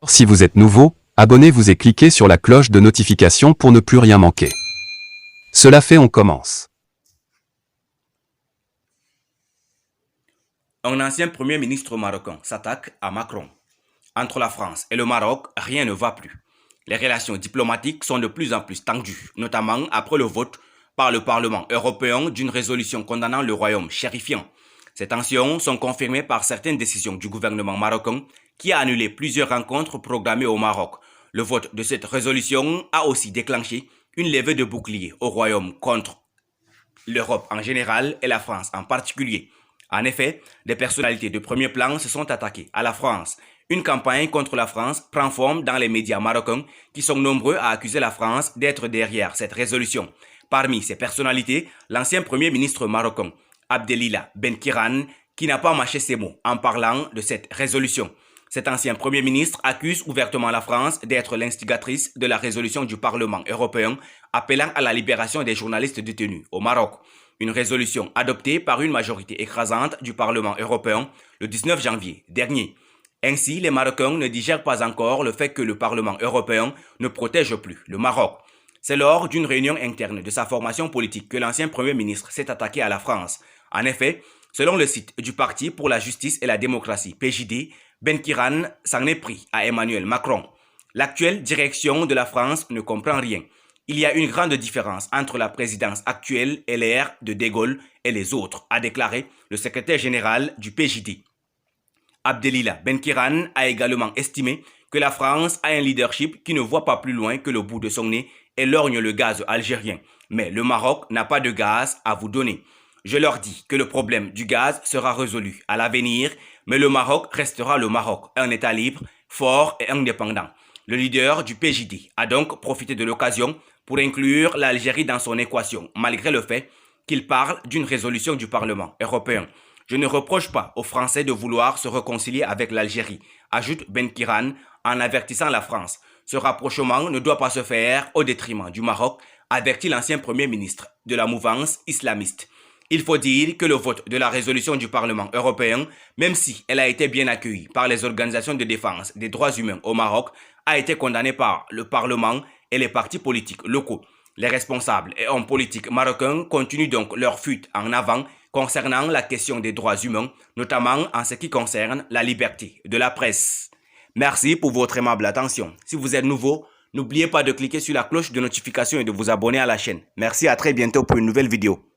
Si vous êtes nouveau, abonnez-vous et cliquez sur la cloche de notification pour ne plus rien manquer. Cela fait, on commence. Un ancien premier ministre marocain s'attaque à Macron. Entre la France et le Maroc, rien ne va plus. Les relations diplomatiques sont de plus en plus tendues, notamment après le vote par le Parlement européen d'une résolution condamnant le royaume chérifien. Ces tensions sont confirmées par certaines décisions du gouvernement marocain qui a annulé plusieurs rencontres programmées au Maroc. Le vote de cette résolution a aussi déclenché une levée de boucliers au royaume contre l'Europe en général et la France en particulier. En effet, des personnalités de premier plan se sont attaquées à la France. Une campagne contre la France prend forme dans les médias marocains qui sont nombreux à accuser la France d'être derrière cette résolution. Parmi ces personnalités, l'ancien premier ministre marocain, Abdelila Benkiran, qui n'a pas mâché ses mots en parlant de cette résolution. Cet ancien premier ministre accuse ouvertement la France d'être l'instigatrice de la résolution du Parlement européen appelant à la libération des journalistes détenus au Maroc. Une résolution adoptée par une majorité écrasante du Parlement européen le 19 janvier dernier. Ainsi, les Marocains ne digèrent pas encore le fait que le Parlement européen ne protège plus le Maroc. C'est lors d'une réunion interne de sa formation politique que l'ancien Premier ministre s'est attaqué à la France. En effet, selon le site du Parti pour la justice et la démocratie, PJD, Benkiran s'en est pris à Emmanuel Macron. L'actuelle direction de la France ne comprend rien. Il y a une grande différence entre la présidence actuelle et l'ère de De Gaulle et les autres, a déclaré le secrétaire général du PJD. Abdelila Benkiran a également estimé que la France a un leadership qui ne voit pas plus loin que le bout de son nez et lorgne le gaz algérien. Mais le Maroc n'a pas de gaz à vous donner. Je leur dis que le problème du gaz sera résolu à l'avenir, mais le Maroc restera le Maroc, un État libre, fort et indépendant. Le leader du PJD a donc profité de l'occasion pour inclure l'Algérie dans son équation, malgré le fait qu'il parle d'une résolution du Parlement européen. Je ne reproche pas aux Français de vouloir se réconcilier avec l'Algérie, ajoute Benkiran en avertissant la France. Ce rapprochement ne doit pas se faire au détriment du Maroc, avertit l'ancien Premier ministre de la mouvance islamiste. Il faut dire que le vote de la résolution du Parlement européen, même si elle a été bien accueillie par les organisations de défense des droits humains au Maroc, a été condamnée par le Parlement et les partis politiques locaux. Les responsables et hommes politiques marocains continuent donc leur fuite en avant concernant la question des droits humains, notamment en ce qui concerne la liberté de la presse. Merci pour votre aimable attention. Si vous êtes nouveau, n'oubliez pas de cliquer sur la cloche de notification et de vous abonner à la chaîne. Merci, à très bientôt pour une nouvelle vidéo.